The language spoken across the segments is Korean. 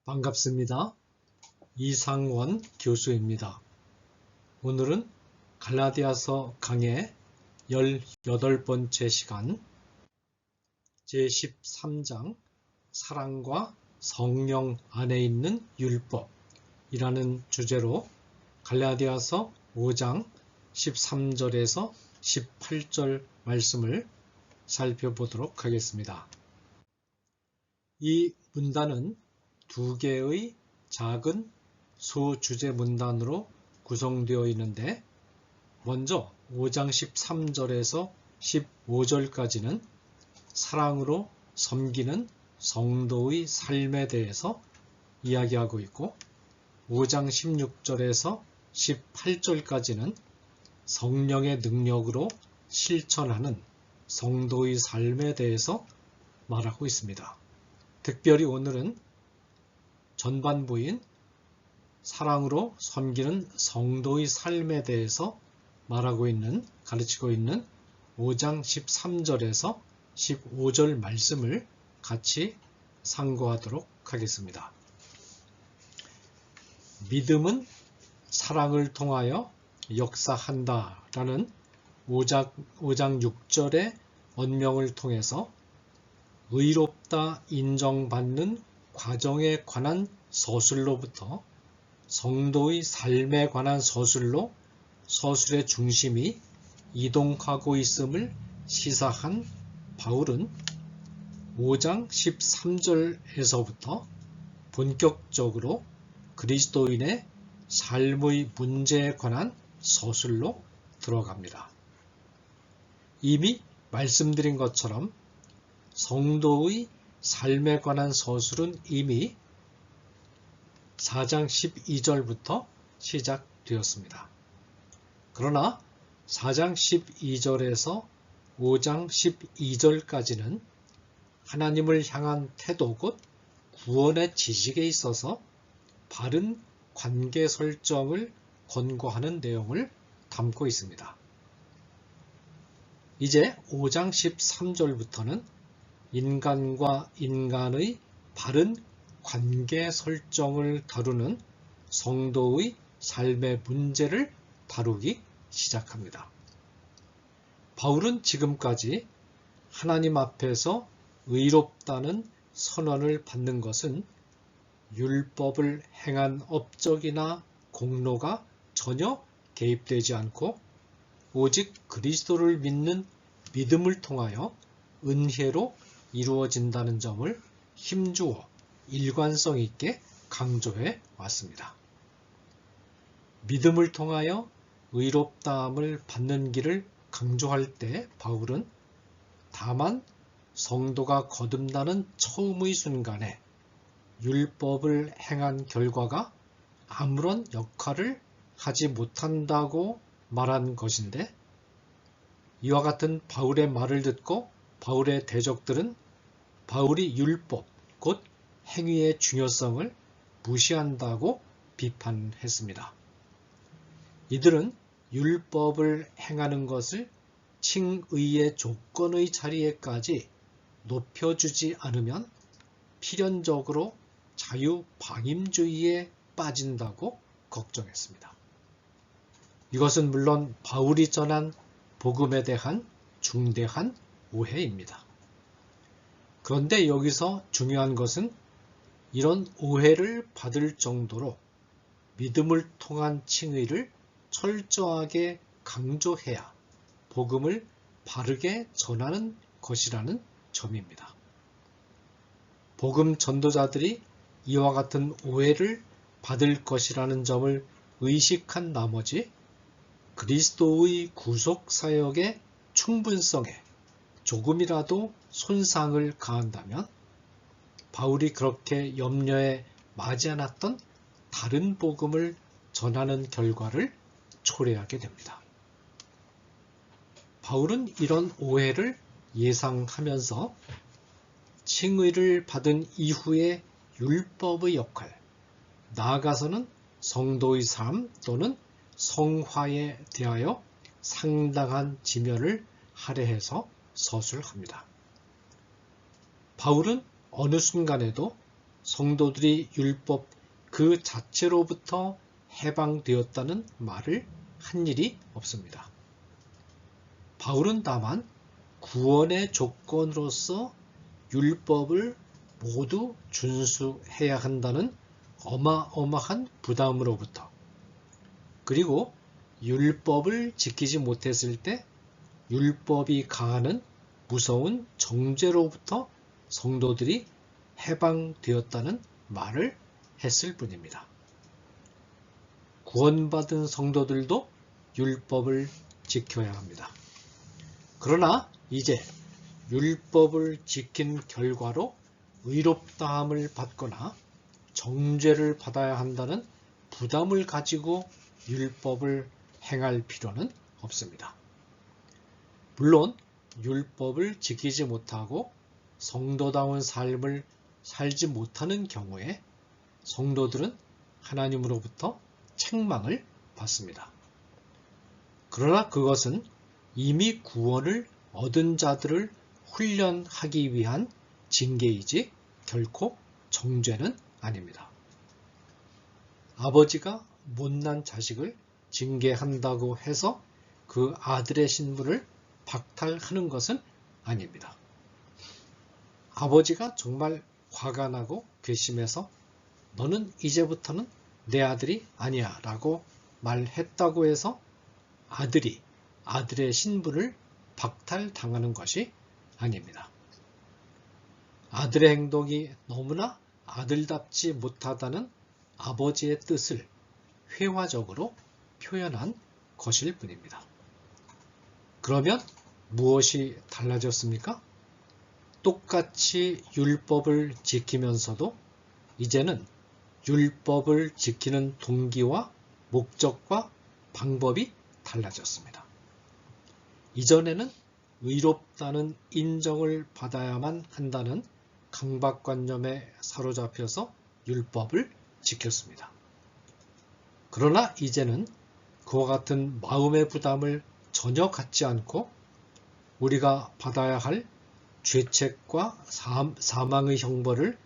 반갑습니다. 이상원 교수입니다. 오늘은 갈라디아서 강의 18번째 시간 제13장 사랑과 성령 안에 있는 율법이라는 주제로 갈라디아서 5장 13절에서 18절 말씀을 살펴보도록 하겠습니다. 이 문단은 두 개의 작은 소주제 문단으로 구성되어 있는데, 먼저 5장 13절에서 15절까지는 사랑으로 섬기는 성도의 삶에 대해서 이야기하고 있고, 5장 16절에서 18절까지는 성령의 능력으로 실천하는 성도의 삶에 대해서 말하고 있습니다. 특별히 오늘은 전반부인 사랑으로 섬기는 성도의 삶에 대해서 가르치고 있는 5장 13절에서 15절 말씀을 같이 상고하도록 하겠습니다. 믿음은 사랑을 통하여 역사한다 라는 5장 6절의 언명을 통해서 의롭다 인정받는 과정에 관한 서술로부터 성도의 삶에 관한 서술로 서술의 중심이 이동하고 있음을 시사한 바울은 5장 13절에서부터 본격적으로 그리스도인의 삶의 문제에 관한 서술로 들어갑니다. 이미 말씀드린 것처럼 성도의 삶에 관한 서술은 이미 4장 12절부터 시작되었습니다. 그러나 4장 12절에서 5장 12절까지는 하나님을 향한 태도 곧 구원의 지식에 있어서 바른 관계 설정을 권고하는 내용을 담고 있습니다. 이제 5장 13절부터는 인간과 인간의 바른 관계 설정을 다루는 성도의 삶의 문제를 다루기 시작합니다. 바울은 지금까지 하나님 앞에서 의롭다는 선언을 받는 것은 율법을 행한 업적이나 공로가 전혀 개입되지 않고 오직 그리스도를 믿는 믿음을 통하여 은혜로 이루어진다는 점을 힘주어 일관성 있게 강조해 왔습니다. 믿음을 통하여 의롭다함을 받는 길을 강조할 때 바울은 다만 성도가 거듭나는 처음의 순간에 율법을 행한 결과가 아무런 역할을 하지 못한다고 말한 것인데, 이와 같은 바울의 말을 듣고 바울의 대적들은 바울이 율법, 곧 행위의 중요성을 무시한다고 비판했습니다. 이들은 율법을 행하는 것을 칭의의 조건의 자리에까지 높여주지 않으면 필연적으로 자유방임주의에 빠진다고 걱정했습니다. 이것은 물론 바울이 전한 복음에 대한 중대한 오해입니다. 그런데 여기서 중요한 것은 이런 오해를 받을 정도로 믿음을 통한 칭의를 철저하게 강조해야 복음을 바르게 전하는 것이라는 점입니다. 복음 전도자들이 이와 같은 오해를 받을 것이라는 점을 의식한 나머지 그리스도의 구속 사역의 충분성에 조금이라도 손상을 가한다면 바울이 그렇게 염려에 마지 않았던 다른 복음을 전하는 결과를 초래하게 됩니다. 바울은 이런 오해를 예상하면서 칭의를 받은 이후의 율법의 역할, 나아가서는 성도의 삶 또는 성화에 대하여 상당한 지면을 할애해서 서술합니다. 바울은 어느 순간에도 성도들이 율법 그 자체로부터 해방되었다는 말을 한 일이 없습니다. 바울은 다만 구원의 조건으로서 율법을 모두 준수해야 한다는 어마어마한 부담으로부터, 그리고 율법을 지키지 못했을 때 율법이 가하는 무서운 정죄로부터 성도들이 해방되었다는 말을 했을 뿐입니다. 구원받은 성도들도 율법을 지켜야 합니다. 그러나 이제 율법을 지킨 결과로 의롭다함을 받거나 정죄를 받아야 한다는 부담을 가지고 율법을 행할 필요는 없습니다. 물론 율법을 지키지 못하고 성도다운 삶을 살지 못하는 경우에 성도들은 하나님으로부터 책망을 받습니다. 그러나 그것은 이미 구원을 얻은 자들을 훈련하기 위한 징계이지 결코 정죄는 아닙니다. 아버지가 못난 자식을 징계한다고 해서 그 아들의 신분을 박탈하는 것은 아닙니다. 아버지가 정말 화가 나고 괘씸해서 너는 이제부터는 내 아들이 아니야 라고 말했다고 해서 아들이 아들의 신분을 박탈당하는 것이 아닙니다. 아들의 행동이 너무나 아들답지 못하다는 아버지의 뜻을 회화적으로 표현한 것일 뿐입니다. 그러면 무엇이 달라졌습니까? 똑같이 율법을 지키면서도 이제는 율법을 지키는 동기와 목적과 방법이 달라졌습니다. 이전에는 의롭다는 인정을 받아야만 한다는 강박관념에 사로잡혀서 율법을 지켰습니다. 그러나 이제는 그와 같은 마음의 부담을 전혀 갖지 않고 우리가 받아야 할 죄책과 사망의 형벌을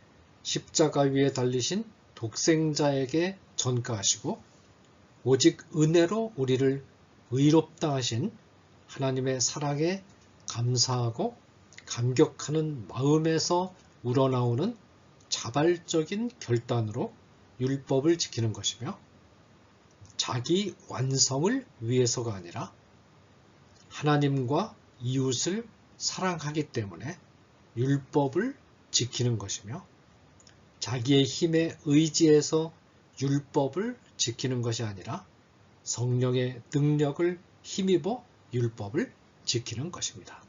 십자가 위에 달리신 독생자에게 전가하시고 오직 은혜로 우리를 의롭다 하신 하나님의 사랑에 감사하고 감격하는 마음에서 우러나오는 자발적인 결단으로 율법을 지키는 것이며 자기 완성을 위해서가 아니라 하나님과 이웃을 사랑하기 때문에 율법을 지키는 것이며 자기의 힘에 의지해서 율법을 지키는 것이 아니라 성령의 능력을 힘입어 율법을 지키는 것입니다.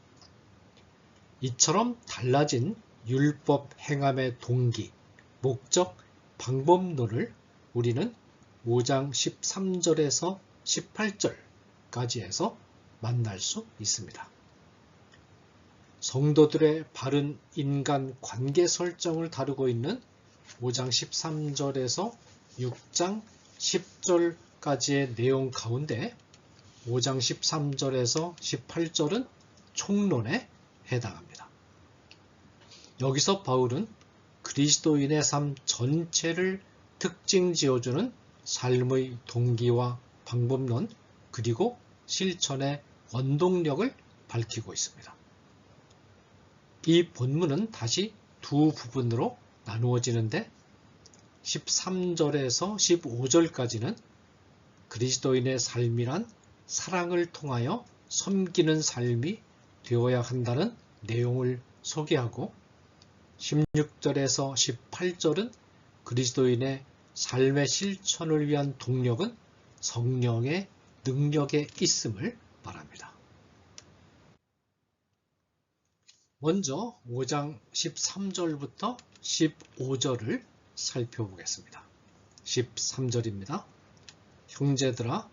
이처럼 달라진 율법 행함의 동기, 목적, 방법론을 우리는 5장 13절에서 18절까지에서 만날 수 있습니다. 성도들의 바른 인간 관계 설정을 다루고 있는 5장 13절에서 6장 10절까지의 내용 가운데 5장 13절에서 18절은 총론에 해당합니다. 여기서 바울은 그리스도인의 삶 전체를 특징 지어주는 삶의 동기와 방법론 그리고 실천의 원동력을 밝히고 있습니다. 이 본문은 다시 두 부분으로 나누어지는데 13절에서 15절까지는 그리스도인의 삶이란 사랑을 통하여 섬기는 삶이 되어야 한다는 내용을 소개하고 16절에서 18절은 그리스도인의 삶의 실천을 위한 동력은 성령의 능력에 있음을 말합니다. 먼저 5장 13절부터 15절을 살펴보겠습니다. 13절입니다. 형제들아,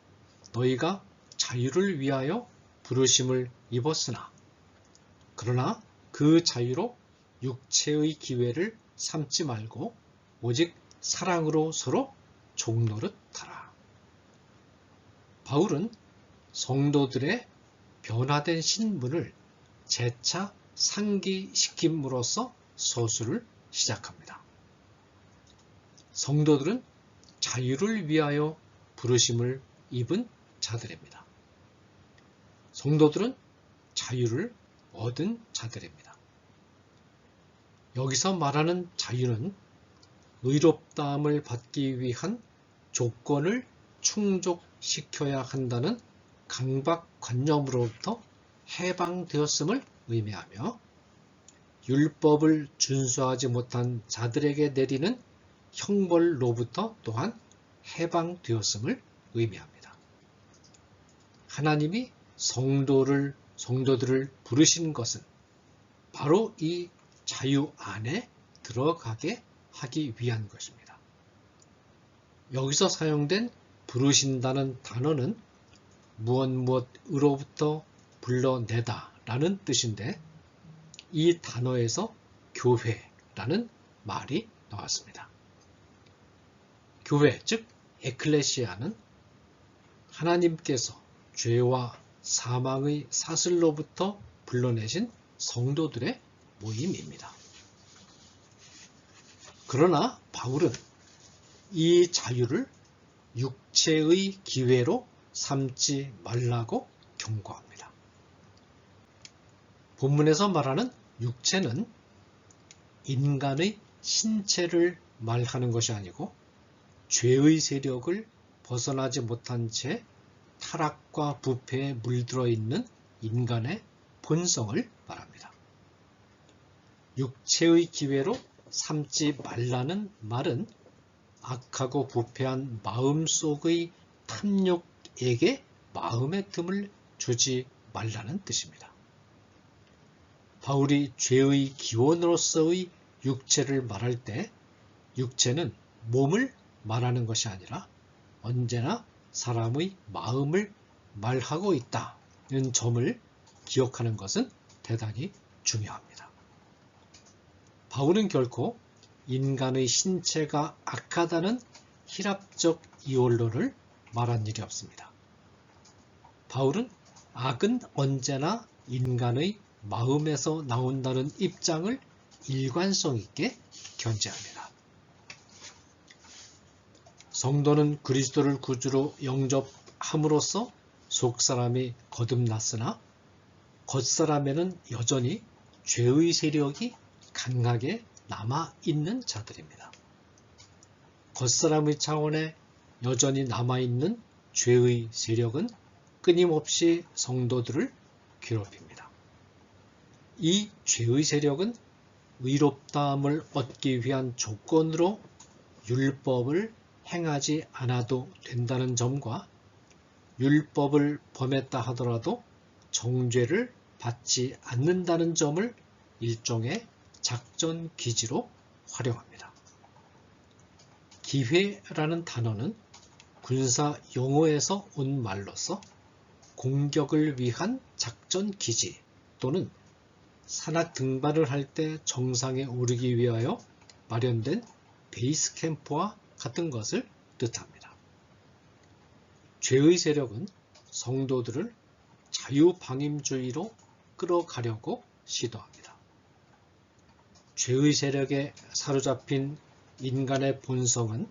너희가 자유를 위하여 부르심을 입었으나 그러나 그 자유로 육체의 기회를 삼지 말고 오직 사랑으로 서로 종노릇하라. 바울은 성도들의 변화된 신분을 재차 상기시킴으로써 서술을 시작합니다. 성도들은 자유를 위하여 부르심을 입은 자들입니다. 성도들은 자유를 얻은 자들입니다. 여기서 말하는 자유는 의롭다함을 받기 위한 조건을 충족시켜야 한다는 강박관념으로부터 해방되었음을 의미하며 율법을 준수하지 못한 자들에게 내리는 형벌로부터 또한 해방되었음을 의미합니다. 하나님이 성도들을 부르신 것은 바로 이 자유 안에 들어가게 하기 위한 것입니다. 여기서 사용된 부르신다는 단어는 무엇으로부터 불러내다 라는 뜻인데 이 단어에서 교회라는 말이 나왔습니다. 교회, 즉 에클레시아는 하나님께서 죄와 사망의 사슬로부터 불러내신 성도들의 모임입니다. 그러나 바울은 이 자유를 육체의 기회로 삼지 말라고 경고합니다. 본문에서 말하는 육체는 인간의 신체를 말하는 것이 아니고 죄의 세력을 벗어나지 못한 채 타락과 부패에 물들어 있는 인간의 본성을 말합니다. 육체의 기회로 삼지 말라는 말은 악하고 부패한 마음속의 탐욕에게 마음의 틈을 주지 말라는 뜻입니다. 바울이 죄의 기원으로서의 육체를 말할 때 육체는 몸을 말하는 것이 아니라 언제나 사람의 마음을 말하고 있다는 점을 기억하는 것은 대단히 중요합니다. 바울은 결코 인간의 신체가 악하다는 희랍적 이원론을 말한 일이 없습니다. 바울은 악은 언제나 인간의 마음에서 나온다는 입장을 일관성 있게 견지합니다. 성도는 그리스도를 구주로 영접함으로써 속사람이 거듭났으나 겉사람에는 여전히 죄의 세력이 강하게 남아있는 자들입니다. 겉사람의 차원에 여전히 남아있는 죄의 세력은 끊임없이 성도들을 괴롭힙니다. 이 죄의 세력은 의롭다함을 얻기 위한 조건으로 율법을 행하지 않아도 된다는 점과 율법을 범했다 하더라도 정죄를 받지 않는다는 점을 일종의 작전 기지로 활용합니다. 기회라는 단어는 군사 용어에서 온 말로서 공격을 위한 작전 기지 또는 산악 등반을 할 때 정상에 오르기 위하여 마련된 베이스 캠프와 같은 것을 뜻합니다. 죄의 세력은 성도들을 자유방임주의로 끌어가려고 시도합니다. 죄의 세력에 사로잡힌 인간의 본성은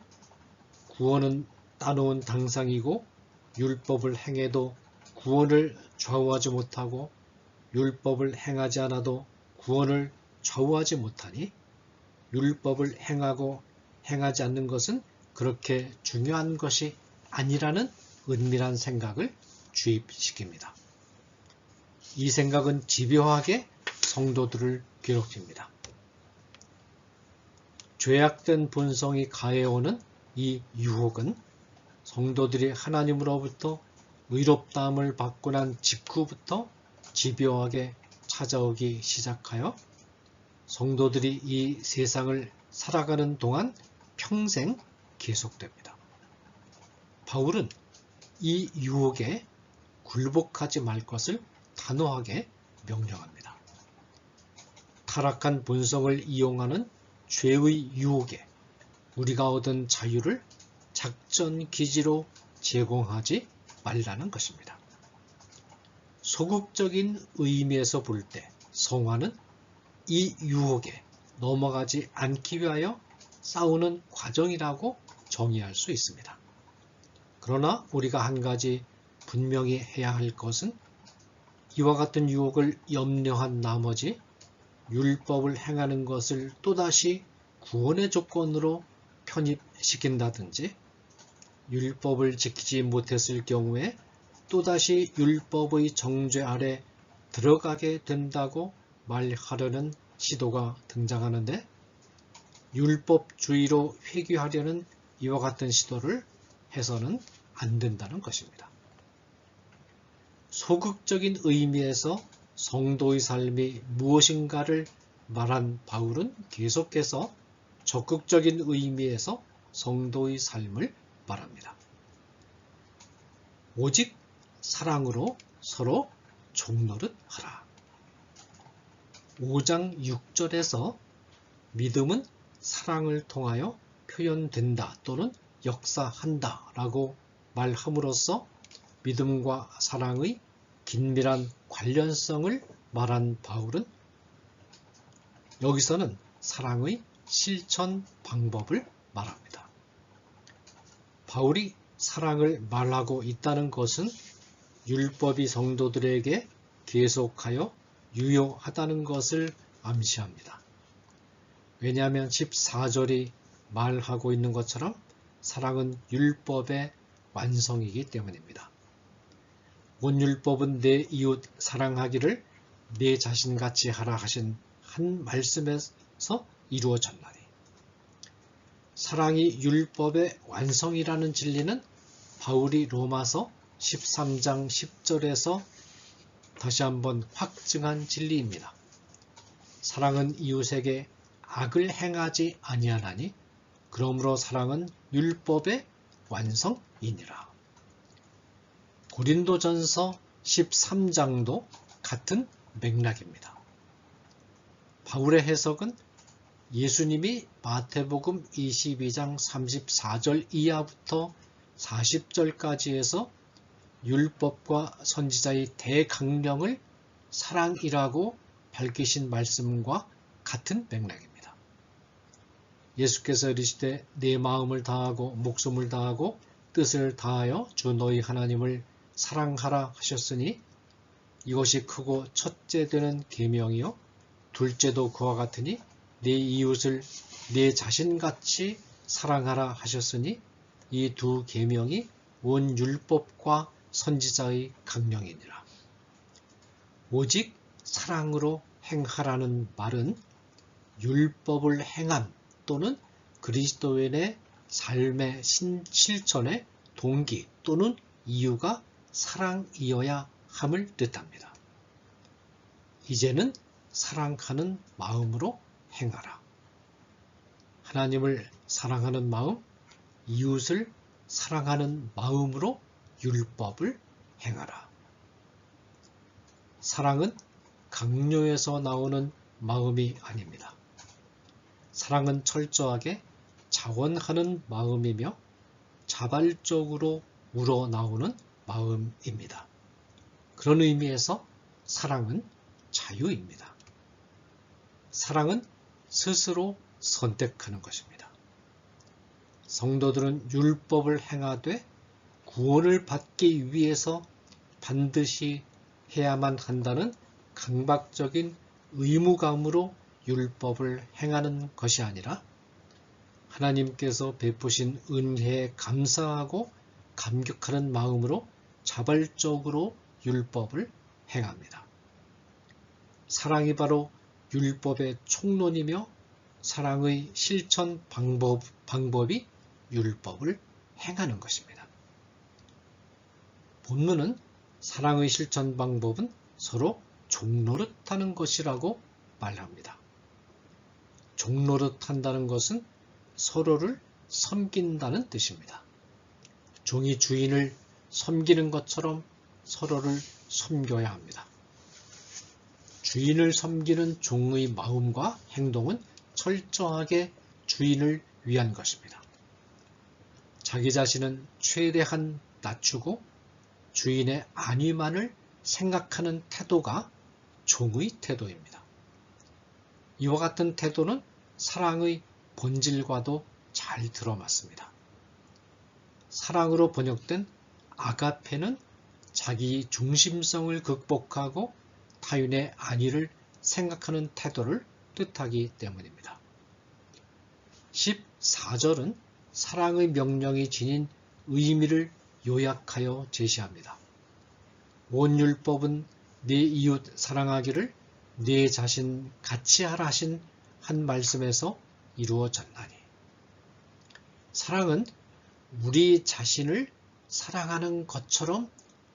구원은 따놓은 당상이고 율법을 행해도 구원을 좌우하지 못하고 율법을 행하지 않아도 구원을 좌우하지 못하니 율법을 행하고 행하지 않는 것은 그렇게 중요한 것이 아니라는 은밀한 생각을 주입시킵니다. 이 생각은 집요하게 성도들을 괴롭힙니다. 죄악된 본성이 가해오는 이 유혹은 성도들이 하나님으로부터 의롭다함을 받고 난 직후부터 집요하게 찾아오기 시작하여 성도들이 이 세상을 살아가는 동안 평생 계속됩니다. 바울은 이 유혹에 굴복하지 말 것을 단호하게 명령합니다. 타락한 본성을 이용하는 죄의 유혹에 우리가 얻은 자유를 작전 기지로 제공하지 말라는 것입니다. 소극적인 의미에서 볼 때 성화는 이 유혹에 넘어가지 않기 위하여 싸우는 과정이라고 정의할 수 있습니다. 그러나 우리가 한 가지 분명히 해야 할 것은 이와 같은 유혹을 염려한 나머지 율법을 행하는 것을 또다시 구원의 조건으로 편입시킨다든지 율법을 지키지 못했을 경우에 또다시 율법의 정죄 아래 들어가게 된다고 말하려는 시도가 등장하는데 율법주의로 회귀하려는 이와 같은 시도를 해서는 안 된다는 것입니다. 소극적인 의미에서 성도의 삶이 무엇인가를 말한 바울은 계속해서 적극적인 의미에서 성도의 삶을 말합니다. 오직 사랑으로 서로 종노릇하라. 5장 6절에서 믿음은 사랑을 통하여 표현된다 또는 역사한다 라고 말함으로써 믿음과 사랑의 긴밀한 관련성을 말한 바울은 여기서는 사랑의 실천 방법을 말합니다. 바울이 사랑을 말하고 있다는 것은 율법이 성도들에게 계속하여 유효하다는 것을 암시합니다. 왜냐하면 14절이 말하고 있는 것처럼 사랑은 율법의 완성이기 때문입니다. 온 율법은 내 이웃 사랑하기를 내 자신같이 하라 하신 한 말씀에서 이루어졌나니 사랑이 율법의 완성이라는 진리는 바울이 로마서 13장 10절에서 다시 한번 확증한 진리입니다. 사랑은 이웃에게 악을 행하지 아니하나니 그러므로 사랑은 율법의 완성이니라. 고린도전서 13장도 같은 맥락입니다. 바울의 해석은 예수님이 마태복음 22장 34절 이하부터 40절까지 해서 율법과 선지자의 대강령을 사랑이라고 밝히신 말씀과 같은 맥락입니다. 예수께서 이르시되 내 마음을 다하고 목숨을 다하고 뜻을 다하여 주 너희 하나님을 사랑하라 하셨으니 이것이 크고 첫째 되는 계명이요 둘째도 그와 같으니 내 이웃을 내 자신같이 사랑하라 하셨으니 이 두 계명이 온 율법과 선지자의 강령이니라. 오직 사랑으로 행하라는 말은 율법을 행함 또는 그리스도인의 삶의 실천의 동기 또는 이유가 사랑이어야 함을 뜻합니다. 이제는 사랑하는 마음으로 행하라. 하나님을 사랑하는 마음, 이웃을 사랑하는 마음으로 율법을 행하라. 사랑은 강요에서 나오는 마음이 아닙니다. 사랑은 철저하게 자원하는 마음이며 자발적으로 우러나오는 마음입니다. 그런 의미에서 사랑은 자유입니다. 사랑은 스스로 선택하는 것입니다. 성도들은 율법을 행하되 구원을 받기 위해서 반드시 해야만 한다는 강박적인 의무감으로 율법을 행하는 것이 아니라 하나님께서 베푸신 은혜에 감사하고 감격하는 마음으로 자발적으로 율법을 행합니다. 사랑이 바로 율법의 총론이며 사랑의 실천 방법이 율법을 행하는 것입니다. 본문은 사랑의 실천 방법은 서로 종노릇하는 것이라고 말합니다. 종노릇한다는 것은 서로를 섬긴다는 뜻입니다. 종이 주인을 섬기는 것처럼 서로를 섬겨야 합니다. 주인을 섬기는 종의 마음과 행동은 철저하게 주인을 위한 것입니다. 자기 자신은 최대한 낮추고 주인의 안위만을 생각하는 태도가 종의 태도입니다. 이와 같은 태도는 사랑의 본질과도 잘 들어맞습니다. 사랑으로 번역된 아가페는 자기 중심성을 극복하고 타인의 안위를 생각하는 태도를 뜻하기 때문입니다. 14절은 사랑의 명령이 지닌 의미를 요약하여 제시합니다. 온 율법은 네 이웃 사랑하기를 네 자신 같이 하라 하신 한 말씀에서 이루어졌나니. 사랑은 우리 자신을 사랑하는 것처럼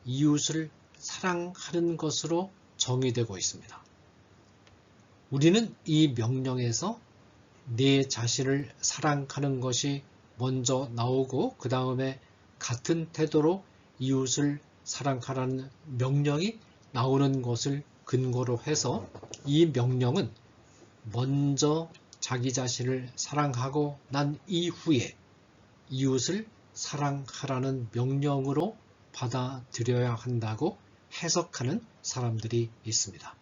이웃을 사랑하는 것으로 정의되고 있습니다. 우리는 이 명령에서 내 자신을 사랑하는 것이 먼저 나오고 그 다음에 같은 태도로 이웃을 사랑하라는 명령이 나오는 것을 근거로 해서 이 명령은 먼저 자기 자신을 사랑하고 난 이후에 이웃을 사랑하라는 명령으로 받아들여야 한다고 해석하는 사람들이 있습니다.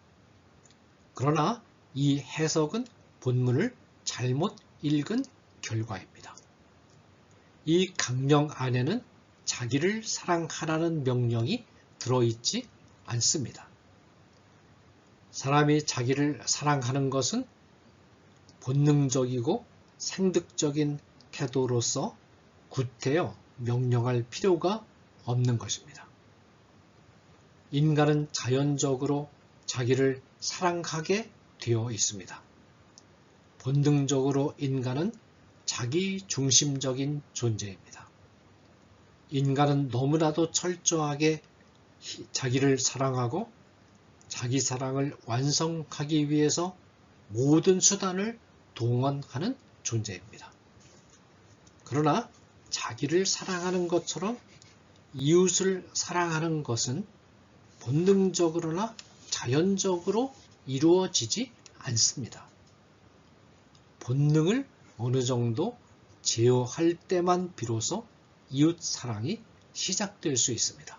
그러나 이 해석은 본문을 잘못 읽은 결과입니다. 이 강령 안에는 자기를 사랑하라는 명령이 들어있지 않습니다. 사람이 자기를 사랑하는 것은 본능적이고 생득적인 태도로서 구태여 명령할 필요가 없는 것입니다. 인간은 자연적으로 자기를 사랑하게 되어 있습니다. 본능적으로 인간은 자기 중심적인 존재입니다. 인간은 너무나도 철저하게 자기를 사랑하고 자기 사랑을 완성하기 위해서 모든 수단을 동원하는 존재입니다. 그러나 자기를 사랑하는 것처럼 이웃을 사랑하는 것은 본능적으로나 자연적으로 이루어지지 않습니다. 본능을 어느 정도 제어할 때만 비로소 이웃 사랑이 시작될 수 있습니다.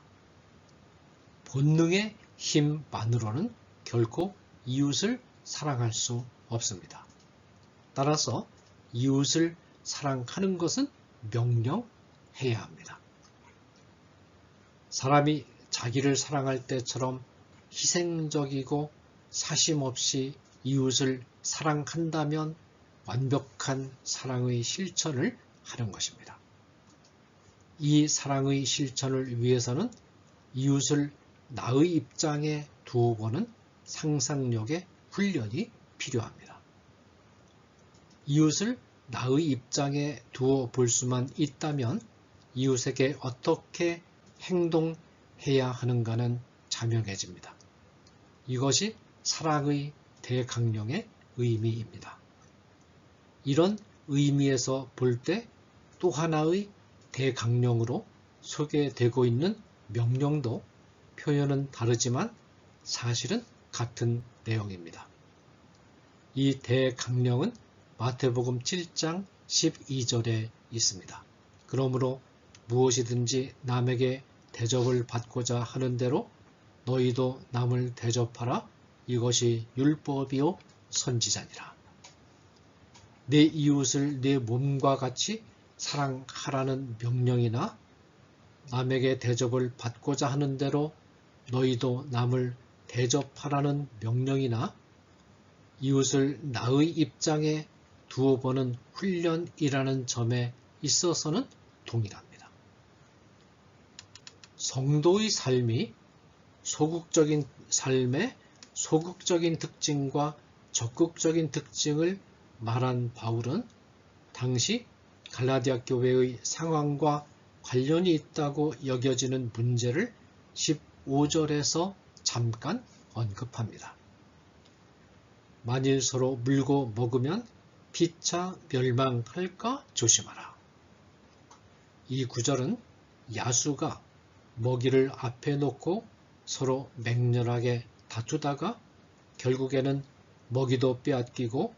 본능의 힘만으로는 결코 이웃을 사랑할 수 없습니다. 따라서 이웃을 사랑하는 것은 명령해야 합니다. 사람이 자기를 사랑할 때처럼 희생적이고 사심 없이 이웃을 사랑한다면 완벽한 사랑의 실천을 하는 것입니다. 이 사랑의 실천을 위해서는 이웃을 나의 입장에 두어보는 상상력의 훈련이 필요합니다. 이웃을 나의 입장에 두어 볼 수만 있다면 이웃에게 어떻게 행동해야 하는가는 자명해집니다. 이것이 사랑의 대강령의 의미입니다. 이런 의미에서 볼 때 또 하나의 대강령으로 소개되고 있는 명령도 표현은 다르지만 사실은 같은 내용입니다. 이 대강령은 마태복음 7장 12절에 있습니다. 그러므로 무엇이든지 남에게 대접을 받고자 하는 대로 너희도 남을 대접하라. 이것이 율법이요 선지자니라. 내 이웃을 내 몸과 같이 사랑하라는 명령이나 남에게 대접을 받고자 하는 대로 너희도 남을 대접하라는 명령이나 이웃을 나의 입장에 두어보는 훈련이라는 점에 있어서는 동일합니다. 성도의 삶이 소극적인 삶의 소극적인 특징과 적극적인 특징을 말한 바울은 당시 갈라디아 교회의 상황과 관련이 있다고 여겨지는 문제를 15절에서 잠깐 언급합니다. 만일 서로 물고 먹으면 피차 멸망할까 조심하라. 이 구절은 야수가 먹이를 앞에 놓고 서로 맹렬하게 다투다가 결국에는 먹이도 빼앗기고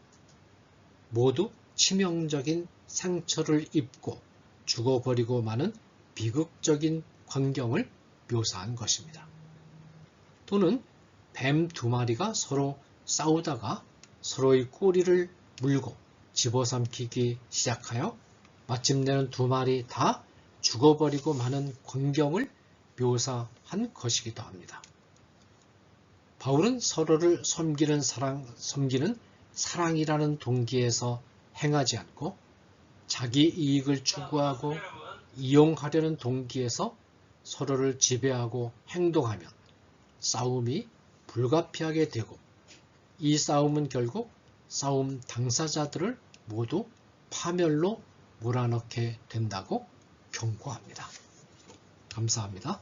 모두 치명적인 상처를 입고 죽어버리고 마는 비극적인 광경을 묘사한 것입니다. 또는 뱀 두 마리가 서로 싸우다가 서로의 꼬리를 물고 집어삼키기 시작하여 마침내는 두 마리 다 죽어버리고 마는 광경을 묘사한 것이기도 합니다. 바울은 서로를 섬기는 사랑이라는 동기에서 행하지 않고 자기 이익을 추구하고 이용하려는 동기에서 서로를 지배하고 행동하면 싸움이 불가피하게 되고 이 싸움은 결국 싸움 당사자들을 모두 파멸로 몰아넣게 된다고 경고합니다. 감사합니다.